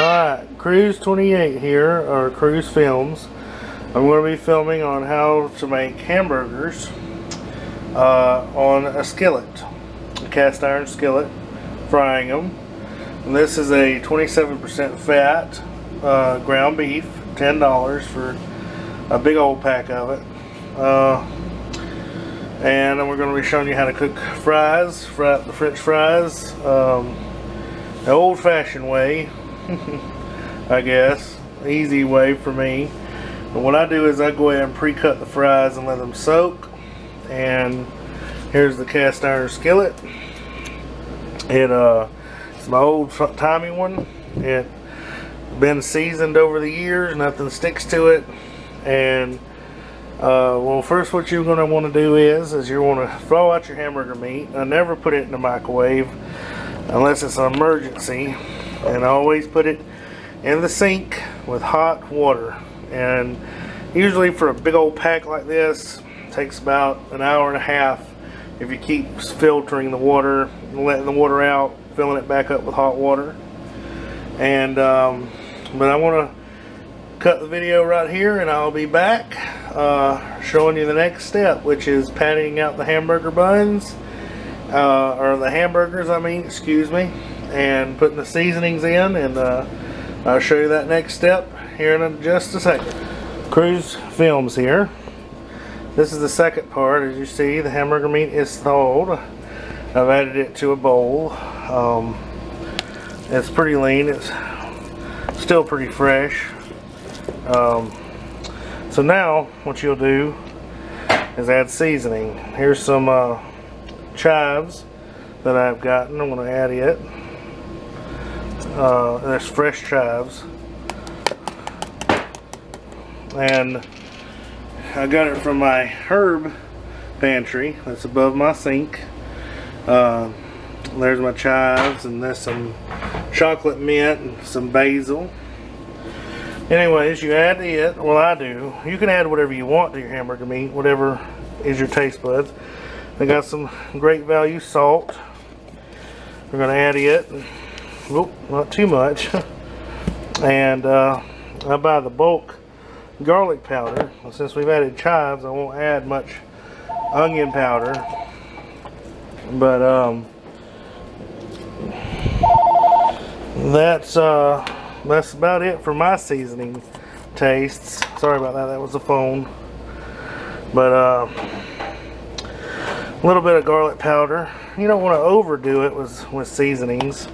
Alright, Cruise 28 here, or Cruise Films. I'm going to be filming on how to make hamburgers on a skillet, a cast iron skillet, frying them. And this is a 27% fat ground beef, $10 for a big old pack of it. And then we're going to be showing you how to cook fries, fry up the French fries, the old-fashioned way. I guess easy way for me. But what I do is I go ahead and pre-cut the fries and let them soak. And here's the cast iron skillet. It's my old timey one. It's been seasoned over the years. Nothing sticks to it. And well, first what you're going to want to do is you want to throw out your hamburger meat. I never put it in the microwave unless it's an emergency. And I always put it in the sink with hot water. And usually for a big old pack like this, it takes about an hour and a half if you keep filtering the water, letting the water out, filling it back up with hot water. And but I want to cut the video right here, and I'll be back showing you the next step, which is patting out the hamburger buns, or the hamburgers, I mean, excuse me, and putting the seasonings in, and I'll show you that next step here in just a second. Cruise Films here. This is the second part. As you see, the hamburger meat is thawed. I've added it to a bowl. It's pretty lean. It's still pretty fresh. So now what you'll do is add seasoning. Here's some chives that I've gotten. I'm going to add it. There's fresh chives, and I got it from my herb pantry that's above my sink. There's my chives, and there's some chocolate mint and some basil. Anyways, you add it. Well, I do. You can add whatever you want to your hamburger meat, whatever is your taste buds. I got some great value salt. We're going to add it. Oop, not too much. And I buy the bulk garlic powder. Since we've added chives, I won't add much onion powder. But that's about it for my seasoning tastes. Sorry about that. That was the phone. But a little bit of garlic powder. You don't want to overdo it with seasonings.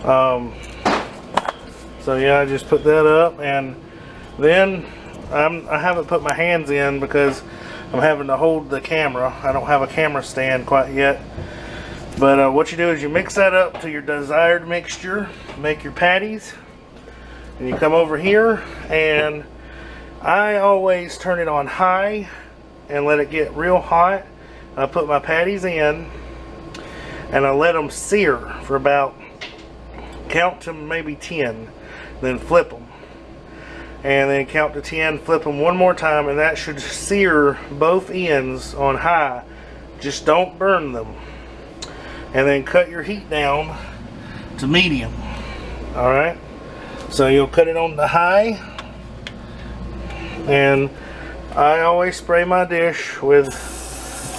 So yeah, I just put that up, and then I haven't put my hands in because I'm having to hold the camera. I don't have a camera stand quite yet. But what you do is you mix that up to your desired mixture, make your patties, and you come over here, and I always turn it on high and let it get real hot. I put my patties in, and I let them sear for about, count to maybe 10, then flip them, and then count to 10, flip them one more time, and that should sear both ends on high. Just don't burn them. And then cut your heat down to medium. Alright, so you'll cut it on the high, and I always spray my dish with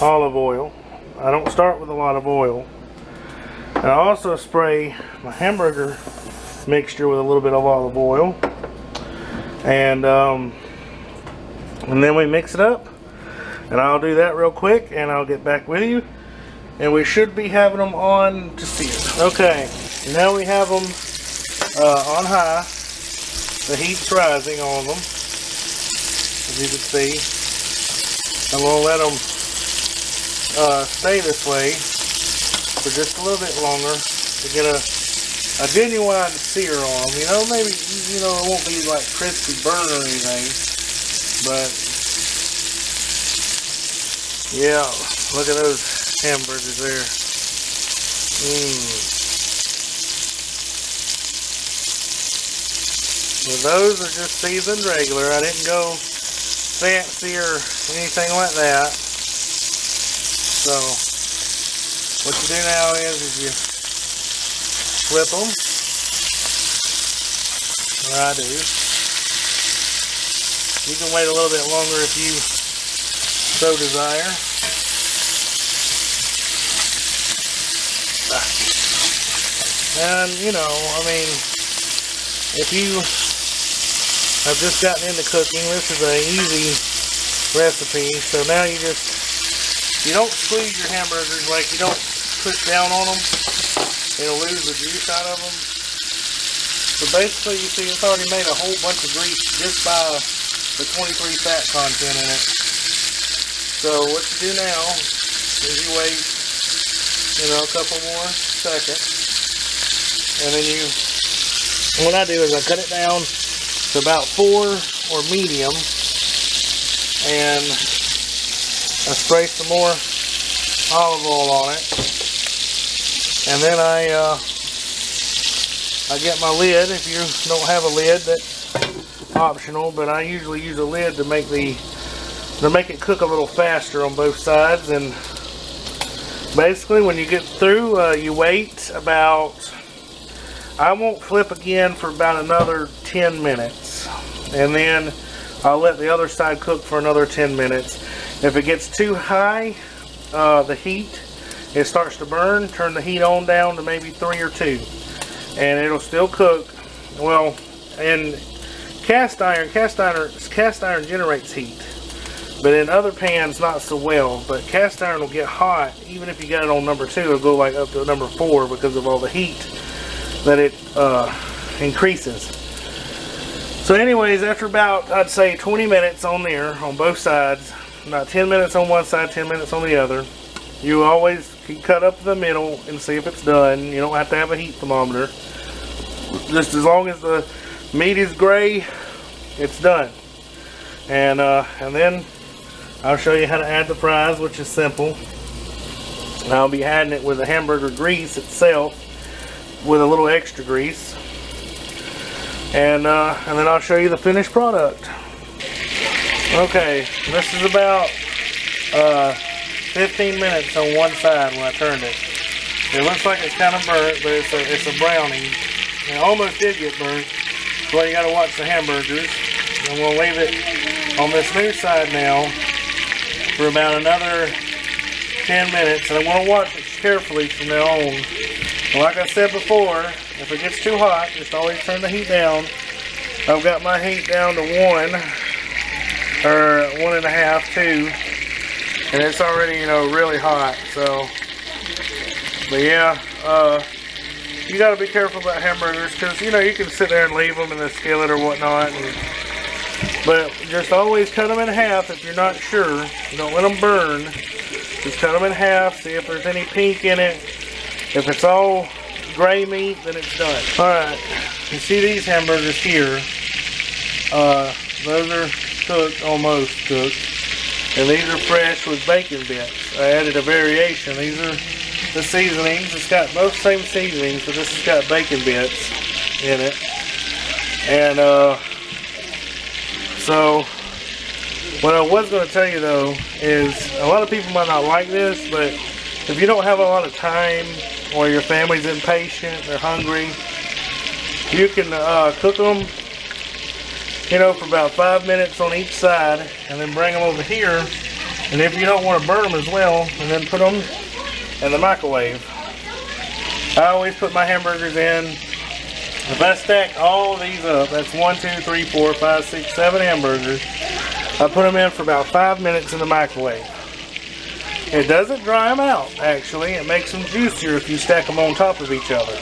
olive oil. I don't start with a lot of oil. And I also spray my hamburger mixture with a little bit of olive oil, and then we mix it up, and I'll do that real quick, and I'll get back with you, and we should be having them on to sear. Okay, now we have them on high. The heat's rising on them, as you can see. I'm going to let them stay this way for just a little bit longer to get a genuine sear on them. You know, maybe, you know, it won't be like crispy burn or anything, but yeah, look at those hamburgers there. Well, those are just seasoned regular. I didn't go fancy or anything like that. So what you do now is you flip them, or I do. You can wait a little bit longer if you so desire. And, you know, I mean, if you have just gotten into cooking, this is an easy recipe. So now you don't squeeze your hamburgers, like you don't push down on them. It'll lose the juice out of them. So basically, you see, it's already made a whole bunch of grease just by the 23 fat content in it. So what you do now is you wait, you know, a couple more seconds. And then what I do is I cut it down to about 4 or medium, and I spray some more olive oil on it, and then I get my lid. If you don't have a lid, that's optional, but I usually use a lid to make it cook a little faster on both sides. And basically, when you get through, you wait about. I won't flip again for about another 10 minutes, and then I'll let the other side cook for another 10 minutes. If it gets too high, the heat, it starts to burn. Turn the heat on down to maybe 3 or 2, and it'll still cook. Well, and cast iron generates heat, but in other pans not so well. But cast iron will get hot even if you got it on number 2. It'll go like up to number 4 because of all the heat that it increases. So anyways, after about, I'd say 20 minutes on there, on both sides, about 10 minutes on one side, 10 minutes on the other, you always can cut up the middle and see if it's done. You don't have to have a heat thermometer. Just as long as the meat is gray, it's done. And then I'll show you how to add the fries, which is simple. I'll be adding it with the hamburger grease itself, with a little extra grease, and then I'll show you the finished product. Okay, this is about 15 minutes on one side when I turned it. It looks like it's kind of burnt, but it's a brownie. It almost did get burnt. So you got to watch the hamburgers. I'm going to leave it on this new side now for about another 10 minutes, and I want to watch it carefully from now on. Like I said before, if it gets too hot, just always turn the heat down. I've got my heat down to 1 or 1.5, 2, and it's already, you know, really hot. So, but yeah, you got to be careful about hamburgers, because you know you can sit there and leave them in the skillet or whatnot. But just always cut them in half if you're not sure. Don't let them burn. Just cut them in half. See if there's any pink in it. If it's all gray meat, then it's done. Alright, you see these hamburgers here. Those are cooked, almost cooked. And these are fresh with bacon bits. I added a variation. These are the seasonings. It's got both same seasonings, but this has got bacon bits in it. And so what I was going to tell you though is a lot of people might not like this, but if you don't have a lot of time, or your family's impatient, they're hungry, you can cook them, you know, for about 5 minutes on each side, and then bring them over here. And if you don't want to burn them as well, and then put them in the microwave. I always put my hamburgers in. If I stack all of these up, that's 1, 2, 3, 4, 5, 6, 7 hamburgers. I put them in for about 5 minutes in the microwave. It doesn't dry them out, actually. It makes them juicier if you stack them on top of each other.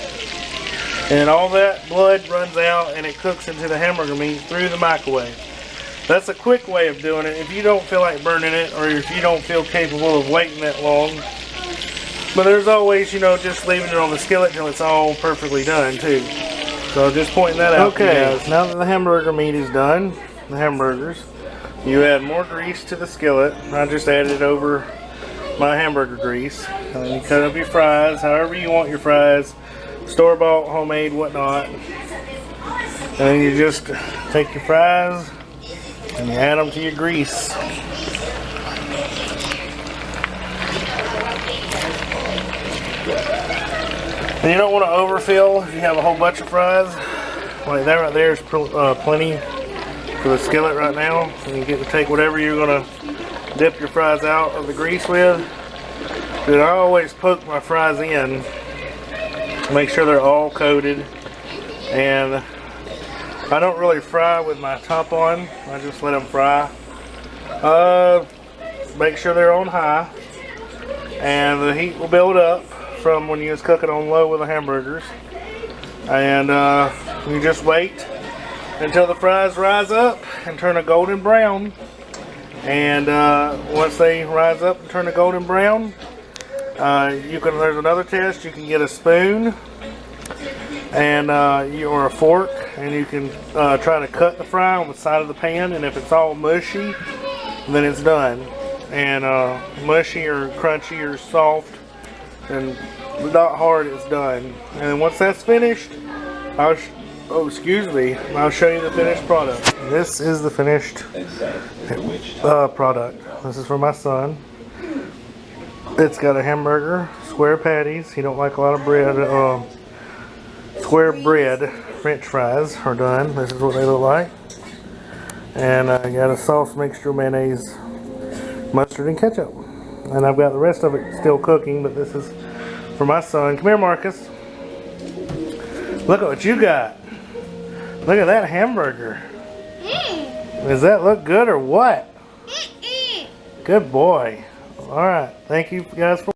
And all that blood runs out and it cooks into the hamburger meat through the microwave. That's a quick way of doing it if you don't feel like burning it, or if you don't feel capable of waiting that long. But there's always, you know, just leaving it on the skillet till it's all perfectly done too. So just pointing that out. Okay, now that the hamburger meat is done, the hamburgers, you add more grease to the skillet. I just added it over my hamburger grease. And then you cut up your fries, however you want your fries, store-bought, homemade, whatnot. And then you just take your fries and you add them to your grease. And you don't want to overfill if you have a whole bunch of fries. like that right there is plenty for the skillet right now. And you get to take whatever you're gonna dip your fries out of the grease with. But I always poke my fries in, make sure they're all coated, and I don't really fry with my top on. I just let them fry. Make sure they're on high, and the heat will build up from when you was cooking on low with the hamburgers. And you just wait until the fries rise up and turn a golden brown. And once they rise up and turn a golden brown, there's another test. You can get a spoon and or a fork, and you can try to cut the fry on the side of the pan, and if it's all mushy, then it's done. And mushy or crunchy or soft and not hard, it's done. And once that's finished, I'll show you the finished product. This is the finished product. This is for my son. It's got a hamburger, square patties. He don't like a lot of bread. Square bread French fries are done. This is what they look like. And I got a sauce mixture of mayonnaise, mustard, and ketchup. And I've got the rest of it still cooking, but this is for my son. Come here, Marcus. Look at what you got. Look at that hamburger. Does that look good or what? Good boy. Alright, thank you guys for